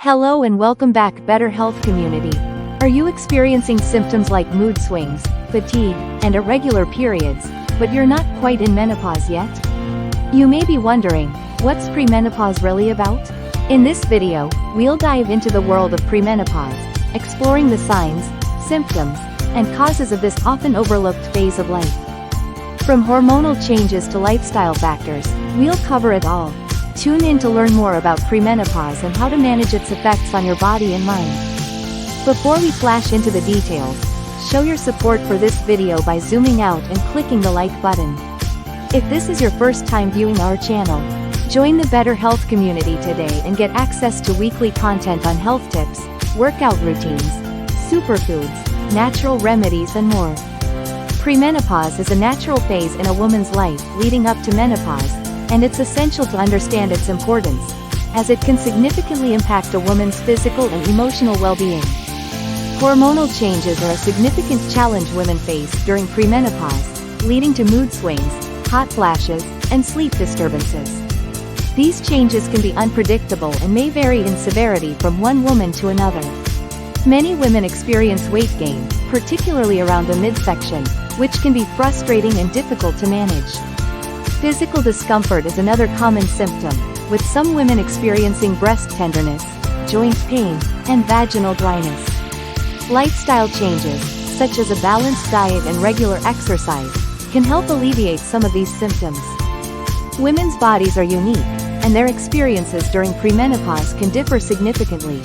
Hello and welcome back, Better Health community. Are you experiencing symptoms like mood swings, fatigue, and irregular periods, but you're not quite in menopause yet? You may be wondering, what's premenopause really about? In this video, we'll dive into the world of premenopause, exploring the signs, symptoms, and causes of this often overlooked phase of life. From hormonal changes to lifestyle factors, we'll cover it all. Tune in to learn more about premenopause and how to manage its effects on your body and mind. Before we flash into the details, show your support for this video by zooming out and clicking the like button. If this is your first time viewing our channel, join the Better Health community today and get access to weekly content on health tips, workout routines, superfoods, natural remedies and more. Premenopause is a natural phase in a woman's life leading up to menopause, and it's essential to understand its importance, as it can significantly impact a woman's physical and emotional well-being. Hormonal changes are a significant challenge women face during premenopause, leading to mood swings, hot flashes, and sleep disturbances. These changes can be unpredictable and may vary in severity from one woman to another. Many women experience weight gain, particularly around the midsection, which can be frustrating and difficult to manage. Physical discomfort is another common symptom, with some women experiencing breast tenderness, joint pain, and vaginal dryness. Lifestyle changes, such as a balanced diet and regular exercise, can help alleviate some of these symptoms. Women's bodies are unique, and their experiences during premenopause can differ significantly.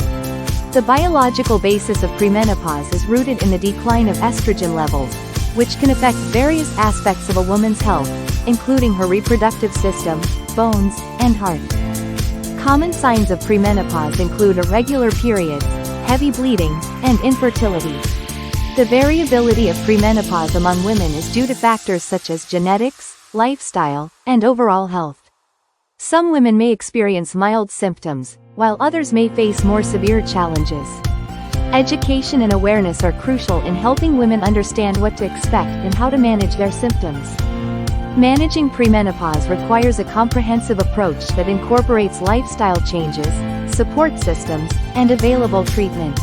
The biological basis of premenopause is rooted in the decline of estrogen levels, which can affect various aspects of a woman's health, including her reproductive system, bones, and heart. Common signs of premenopause include irregular periods, heavy bleeding, and infertility. The variability of premenopause among women is due to factors such as genetics, lifestyle, and overall health. Some women may experience mild symptoms, while others may face more severe challenges. Education and awareness are crucial in helping women understand what to expect and how to manage their symptoms. Managing premenopause requires a comprehensive approach that incorporates lifestyle changes, support systems, and available treatments.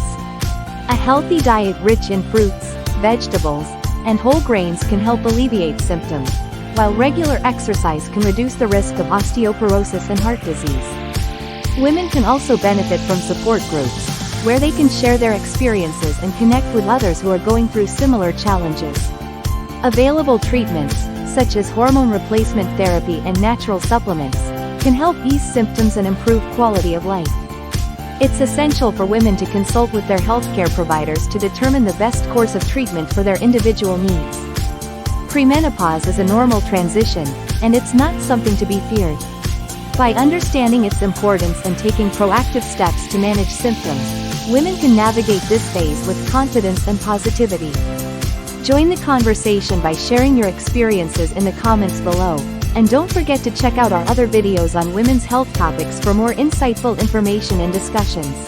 A healthy diet rich in fruits, vegetables, and whole grains can help alleviate symptoms, while regular exercise can reduce the risk of osteoporosis and heart disease. Women can also benefit from support groups, where they can share their experiences and connect with others who are going through similar challenges. Available treatments, such as hormone replacement therapy and natural supplements, can help ease symptoms and improve quality of life. It's essential for women to consult with their healthcare providers to determine the best course of treatment for their individual needs. Premenopause is a normal transition, and it's not something to be feared. By understanding its importance and taking proactive steps to manage symptoms, women can navigate this phase with confidence and positivity. Join the conversation by sharing your experiences in the comments below, and don't forget to check out our other videos on women's health topics for more insightful information and discussions.